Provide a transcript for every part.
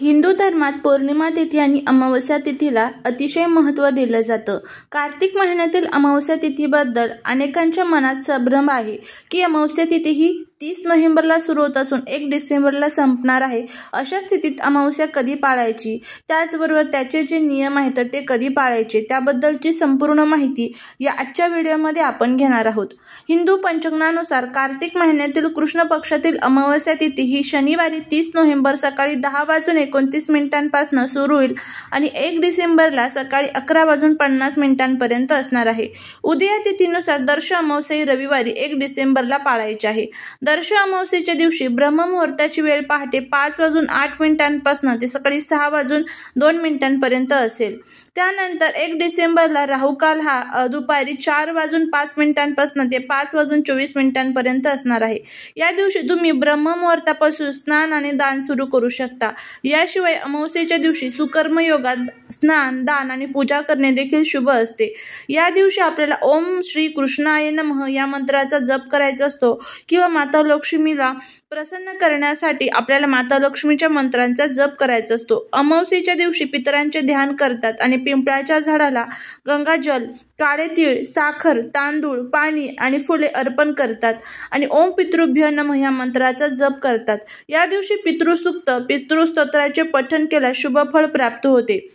हिंदू धर्मात पौर्णिमा तिथी आणि अमावस्या तिथीला अतिशय महत्त्व दिलं जातं। कार्तिक महिन्यातील अमावस्या तिथीबद्दल अनेकांच्या मनात संभ्रम आहे की अमावस्या तिथी ही 30 नोव्हेंबरला सुरू होत असून 1 डिसेंबरला संपणार आहे। अशा स्थितीत अमावस्या कधी पाळायची, त्याचबरोबर त्याचे जे नियम आहेत तर ते कधी पाळायचे, त्याबद्दलची संपूर्ण माहिती या आजच्या व्हिडिओमध्ये आपण घेणार आहोत। हिंदू पंचांगानुसार कार्तिक महिन्यातील कृष्ण पक्षातील अमावस्या तिथी ही शनिवारी 30 नोव्हेंबर सकाळी 10:29 पासून सुरू होईल आणि 1 डिसेंबरला सकाळी 11:50 असणार आहे। उदया तिथीनुसार दर्श अमावस्या ही रविवारी 1 डिसेंबरला पाळायची आहे। दर्श अमावस्येच्या दिवशी ब्रह्ममुहूर्ताची वेळ पहाटे 5:08 पासून ते सकाळी 6:02 असेल। त्यानंतर 1 डिसेंबरला राहुकाल हा दुपारी 4:05 पासून ते 5:24 असणार आहे। या दिवशी तुम्ही ब्रह्ममुहूर्तापासून स्नान आणि दान सुरू करू शकता। याशिवाय अमावस्येच्या दिवशी सुकर्म योगात स्नान, दान आणि पूजा करणे देखील शुभ असते। या दिवशी आपल्याला ओम श्री कृष्णाय नमः या मंत्राचा जप करायचा असतो किंवा माता लक्ष्मीला प्रसन्न करण्यासाठी आपल्याला माता लक्ष्मीच्या मंत्रांचा जप करायचा असतो। अमावस्येच्या दिवशी पितरांचे ध्यान करतात आणि पिंपळाच्या झाडाला गंगाजल, काळे तीळ, साखर, तांदूळ, पाणी आणि फुले अर्पण करतात आणि ओम पितृभ्यो नमः या मंत्राचा जप करतात। या दिवशी पितृसूक्त, पितृस्तोत्राचे पठण केल्यास शुभ फळ प्राप्त होते।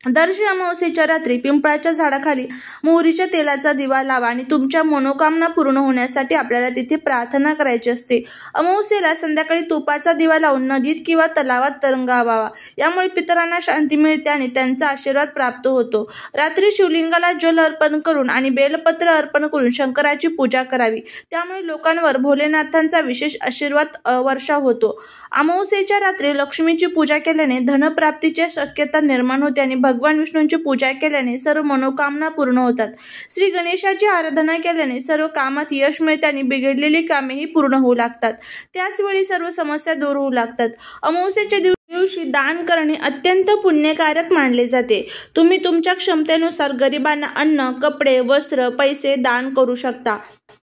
दर्श अमावस्येच्या रात्री पिंपळाच्या झाडाखाली मोहरीच्या तेलाचा दिवा लावा आणि तुमच्या मनोकामना पूर्ण होण्यासाठी आपल्याला तिथे प्रार्थना करायची असते। अमावस्येला संध्याकाळी तुपाचा दिवा लावून नदीत किंवा तलावात तरंगावावा, यामुळे पितरांना शांती मिळते आणि त्यांचा आशीर्वाद प्राप्त होतो। रात्री शिवलिंगाला जल अर्पण करून आणि बेलपत्र अर्पण करून शंकराची पूजा करावी, त्यामुळे लोकांवर भोलेनाथांचा विशेष आशीर्वाद वर्षाव होतो। अमावस्येच्या रात्री लक्ष्मीची पूजा केल्याने धनप्राप्तीची शक्यता निर्माण होते आणि भगवान विष्णूंची पूजा केल्याने सर्व मनोकामना पूर्ण होतात। श्री गणेशाची आराधना केल्याने सर्व कामात यश मिळते आणि बिघडलेली कामेही पूर्ण होऊ लागतात। त्याचवेळी सर्व समस्या दूर होऊ लागतात। अमावस्येच्या दिवशी दान करणे अत्यंत पुण्यकारक मानले जाते। तुम्ही तुमच्या क्षमतेनुसार गरिबांना अन्न, कपडे, वस्त्र, पैसे दान करू शकता।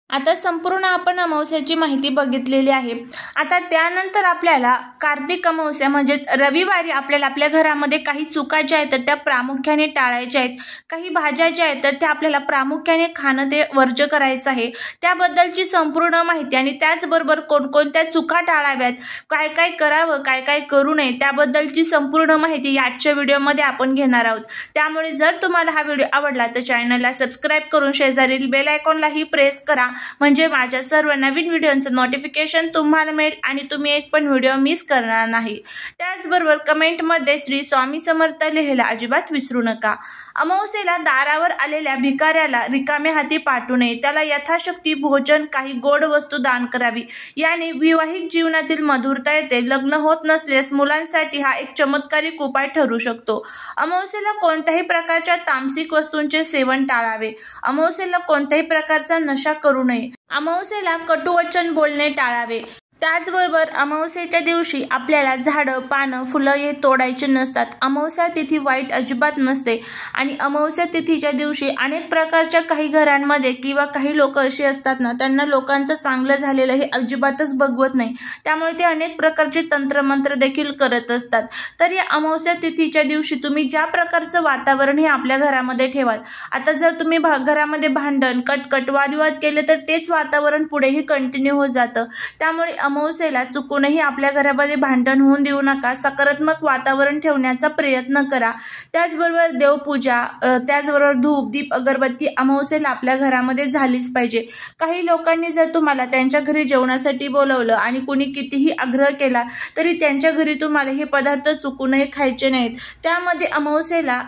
आता संपूर्ण आपण अमावस्याची माहिती बघितलेली आहे। आता त्यानंतर आपल्याला कार्तिक अमावस्या म्हणजेच रविवारी आपल्याला आपल्या घरामध्ये काही चुका ज्या आहेत तर त्या प्रामुख्याने टाळायच्या आहेत। काही भाज्या ज्या आहेत तर त्या आपल्याला प्रामुख्याने खाणं ते वर्ज्य करायचं आहे, त्याबद्दलची संपूर्ण माहिती आणि त्याचबरोबर कोणकोणत्या चुका टाळाव्यात, काय काय करावं, काय काय करू नये, त्याबद्दलची संपूर्ण माहिती आजच्या व्हिडिओमध्ये आपण घेणार आहोत। त्यामुळे जर तुम्हाला हा व्हिडिओ आवडला तर चॅनलला सबस्क्राईब करून शेजारील बेल आयकॉनलाही प्रेस करा, म्हणजे माझ्या सर्व नवीन व्हिडिओचं नोटिफिकेशन तुम्हाला मिळेल आणि तुम्ही एक पण व्हिडिओ मिस करणार नाही। त्याचबरोबर कमेंटमध्ये श्री स्वामी समर्थ लिहायला अजिबात विसरू नका। अमावस्येला दारावर आलेल्या भिकाऱ्याला रिकाम्या हाती पाठवू नये, त्याला यथाशक्ती भोजन, काही गोड वस्तू दान करावी, याने वैवाहिक जीवनातील मधुरता येते। लग्न होत नसल्यास मुलांसाठी हा एक चमत्कारिक उपाय ठरू शकतो। अमावस्येला कोणत्याही प्रकारच्या तामसिक वस्तूंचे सेवन टाळावे। अमावस्येला कोणत्याही प्रकारचा नशा करू नये। अमावस्येला कटुवचन बोलणे टाळावे। त्याचबरोबर अमावस्येच्या दिवशी आपल्याला झाडं, पानं, फुलं हे तोडायचे नसतात। अमावस्या तिथी वाईट अजिबात नसते आणि अमावस्या तिथीच्या दिवशी अनेक प्रकारच्या काही घरांमध्ये किंवा काही लोक असे असतात ना, त्यांना लोकांचं चांगलं झालेलं हे अजिबातच बघवत नाही, त्यामुळे ते अनेक प्रकारचे तंत्रमंत्र देखील करत असतात। तर या अमावस्या तिथीच्या दिवशी तुम्ही ज्या प्रकारचं वातावरण हे आपल्या घरामध्ये ठेवाल, आता जर तुम्ही घरामध्ये भांडण, कटकट, वादविवाद केले तर तेच वातावरण पुढेही कंटिन्यू होत जातं। त्यामुळे अमावस्येला चुकूनही आपल्या घरामध्ये भांडण होऊन देऊ नका, सकारात्मक वातावरण ठेवण्याचा प्रयत्न करा। त्याचबरोबर देवपूजा, त्याचबरोबर धूप, दीप, अगरबत्ती अमावस्येला आपल्या घरामध्ये झालीच पाहिजे। काही लोकांनी जर तुम्हाला त्यांच्या घरी जेवणासाठी बोलवलं आणि कुणी कितीही आग्रह केला तरी त्यांच्या घरी तुम्हाला हे पदार्थ चुकूनही खायचे नाहीत। त्यामध्ये अमावस्येला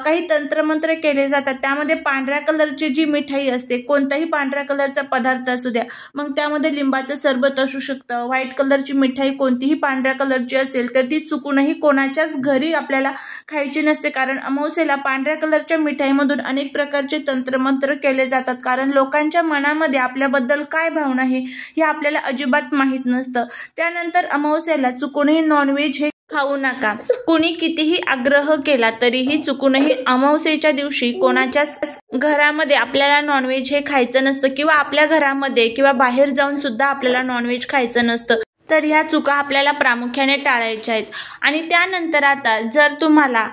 काही तंत्रमंत्र केले जातात। त्यामध्ये पांढऱ्या कलरची जी मिठाई असते, कोणताही पांढऱ्या कलरचा पदार्थ असू द्या, मग त्यामध्ये लिंबाचं सरबत असू शकतं, व्हाईट कलरची मिठाई कोणतीही पांढऱ्या कलरची असेल तर ती चुकूनही कोणाच्याच घरी आपल्याला खायची नसते, कारण अमावस्येला पांढऱ्या कलरच्या मिठाईमधून अनेक प्रकारचे तंत्रमंत्र केले जातात। कारण लोकांच्या मनामध्ये आपल्याबद्दल काय भावना आहे हे आपल्याला अजिबात माहीत नसतं। त्यानंतर अमावस्येला चुकूनही नॉनव्हेज हे खाऊ नका। कुणी कितीही आग्रह केला तरीही चुकूनही अमावस्येच्या दिवशी कोणाच्याच घरामध्ये आपल्याला नॉनव्हेज हे खायचं नसतं किंवा आपल्या घरामध्ये किंवा बाहेर जाऊन सुद्धा आपल्याला नॉनव्हेज खायचं नसतं। तर ह्या चुका आपल्याला प्रामुख्याने टाळायच्या आहेत। आणि त्यानंतर आता जर तुम्हाला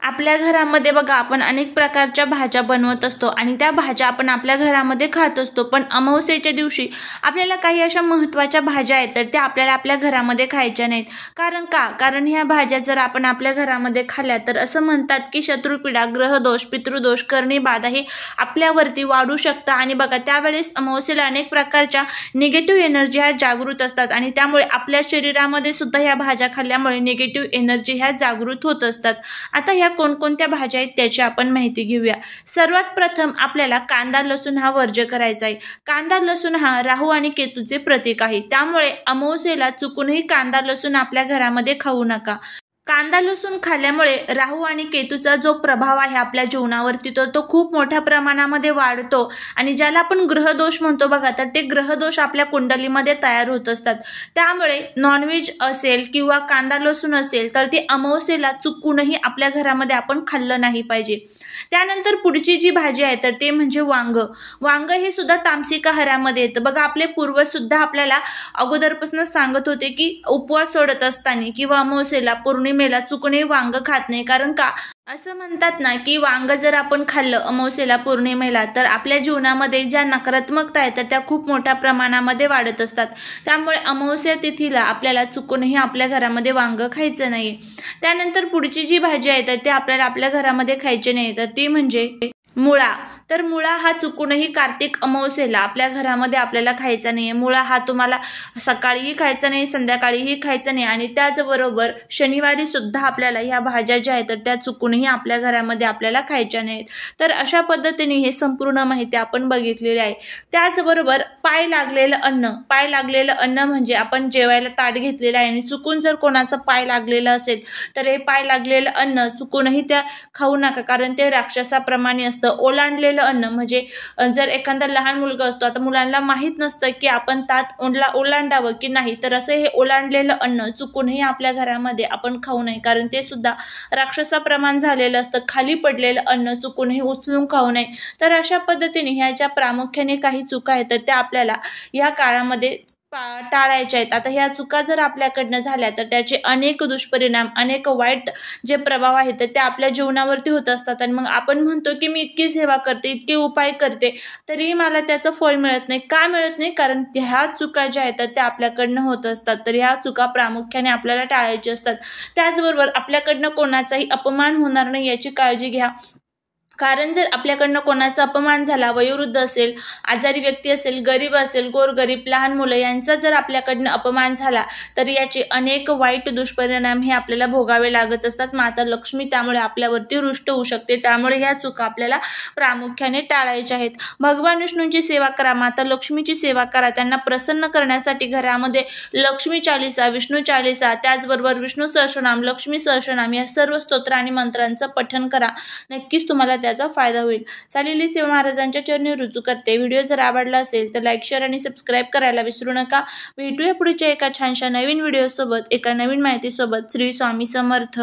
आपल्या घरामध्ये बघा आपण अनेक प्रकारच्या भाज्या बनवत असतो आणि त्या भाज्या आपण आपल्या घरामध्ये खात असतो, पण अमावस्येच्या दिवशी आपल्याला काही अशा महत्त्वाच्या भाज्या आहेत तर त्या आपल्याला आपल्या घरामध्ये खायच्या नाहीत। कारण ह्या भाज्या जर आपण आपल्या घरामध्ये खाल्ल्या तर असं म्हणतात की शत्रुपीडा, ग्रहदोष, पितृदोष, करणी बाधा हे आपल्यावरती वाढू शकतं आणि बघा त्यावेळेस अमावस्येला अनेक प्रकारच्या निगेटिव्ह एनर्जी ह्या जागृत असतात आणि त्यामुळे आपल्या शरीरामध्ये सुद्धा ह्या भाज्या खाल्ल्यामुळे निगेटिव्ह एनर्जी ह्या जागृत होत असतात। आता ह्या कोणकोणत्या भाज्या आहेत त्याची आपण माहिती घेऊया। सर्वात प्रथम आपल्याला कांदा लसूण हा वर्ज्य करायचा आहे। कांदा लसूण हा राहू आणि केतूचे प्रतीक आहे, त्यामुळे अमावस्येला चुकूनही कांदा लसूण आपल्या घरामध्ये खाऊ नका। कांदा लसूण खाल्ल्यामुळे राहू आणि केतूचा जो प्रभाव आहे आपल्या जीवनावरती तो खूप मोठ्या प्रमाणामध्ये वाढतो आणि ज्याला आपण ग्रहदोष म्हणतो बघा, तर ते ग्रहदोष आपल्या कुंडलीमध्ये तयार होत असतात। त्यामुळे नॉनव्हेज असेल किंवा कांदा लसूण असेल तर ते अमावस्येला चुकूनही आपल्या घरामध्ये आपण खाल्लं नाही पाहिजे। त्यानंतर पुढची जी भाजी आहे तर ते म्हणजे वांग। वांग हे सुद्धा तामसिक आहारामध्ये येतं बघा। आपले पूर्वज सुद्धा आपल्याला अगोदरपासून सांगत होते की उपवास सोडत असताना किंवा अमावस्येला पौर्णिमेला चुकूनही वांग खात नाही, कारण का असं म्हणतात ना की वांग जर आपण खाल्लं अमावस्येला पौर्णिमेला तर आपल्या जीवनामध्ये ज्या नकारात्मकता आहेत तर त्या खूप मोठ्या प्रमाणामध्ये वाढत असतात। त्यामुळे अमावस्या तिथीला आपल्याला चुकूनही आपल्या घरामध्ये वांग खायचं नाही। त्यानंतर पुढची जी भाजी आहे तर ती आपल्याला आपल्या घरामध्ये खायची नाही, तर ती म्हणजे मुळा। तर मुळा हा चुकूनही कार्तिक अमावस्येला आपल्या घरामध्ये आपल्याला खायचा नाही। मुळा हा तुम्हाला सकाळीही खायचा नाही, संध्याकाळीही खायचा नाही आणि त्याचबरोबर शनिवारी सुद्धा आपल्याला ह्या भाज्या ज्या आहेत तर त्या चुकूनही आपल्या घरामध्ये आपल्याला खायच्या नाहीत। तर अशा पद्धतीने हे संपूर्ण माहिती आपण बघितलेली आहे। त्याचबरोबर पाय लागलेलं अन्न म्हणजे आपण जेवायला ताट घेतलेलं आहे आणि चुकून जर कोणाचा पाय लागलेला असेल तर हे पाय लागलेलं अन्न चुकूनही त्या खाऊ नका, कारण ते राक्षसाप्रमाणे असतं। ओलांडलेलं अन्न म्हणजे जर एखादा लहान मुलगा असतो, आता मुलांना माहित नसतं की आपण ताट ओलांडावं की नाही, तर असं हे ओलांडलेलं अन्न चुकूनही आपल्या घरामध्ये आपण खाऊ नये, कारण ते सुद्धा राक्षसाप्रमाण झालेलं असतं। खाली पडलेलं अन्न चुकूनही उचलून खाऊ नये। तर अशा पद्धतीने ह्या ज्या प्रामुख्याने काही चुका आहेत तर त्या आपल्याला या काळामध्ये टाळायच्या आहेत। आता ह्या चुका जर आपल्याकडनं झाल्या तर त्याचे अनेक दुष्परिणाम, अनेक वाईट जे प्रभाव आहेत तर ते आपल्या जीवनावरती होत असतात आणि मग आपण म्हणतो की मी इतकी सेवा करते, इतके उपाय करते तरी मला त्याचं फळ मिळत नाही। का मिळत नाही? कारण ह्या चुका ज्या आहेत तर त्या आपल्याकडनं होत असतात। तर ह्या चुका प्रामुख्याने आपल्याला टाळायच्या असतात। त्याचबरोबर आपल्याकडनं कोणाचाही अपमान होणार नाही याची काळजी घ्या, कारण जर आपल्याकडनं कोणाचा अपमान झाला, वयोवृद्ध असेल, आजारी व्यक्ती असेल, गरीब असेल, गोरगरीब, लहान मुलं यांचा जर आपल्याकडनं अपमान झाला तर याचे अनेक वाईट दुष्परिणाम हे आपल्याला भोगावे लागत असतात। माता लक्ष्मी त्यामुळे आपल्यावरती रुष्ट होऊ शकते। त्यामुळे ह्या चुका आपल्याला प्रामुख्याने टाळायच्या आहेत। भगवान विष्णूंची सेवा करा, माता लक्ष्मीची सेवा करा, त्यांना प्रसन्न करण्यासाठी घरामध्ये लक्ष्मी चालीसा, विष्णू चालीसा, त्याचबरोबर विष्णू सहस्रनाम, लक्ष्मी सहस्रनाम या सर्व स्तोत्र आणि मंत्रांचं पठण करा। नक्कीच तुम्हाला त्याचा फायदा होईल। चालेली सेवा महाराजांच्या चरणी रुजू करते। व्हिडिओ जर आवडला असेल तर लाईक, शेअर आणि सबस्क्राईब करायला विसरू नका। भेटूया पुढच्या एका छानशा नवीन व्हिडिओ सोबत, एका नवीन माहिती सोबत। श्री स्वामी समर्थ।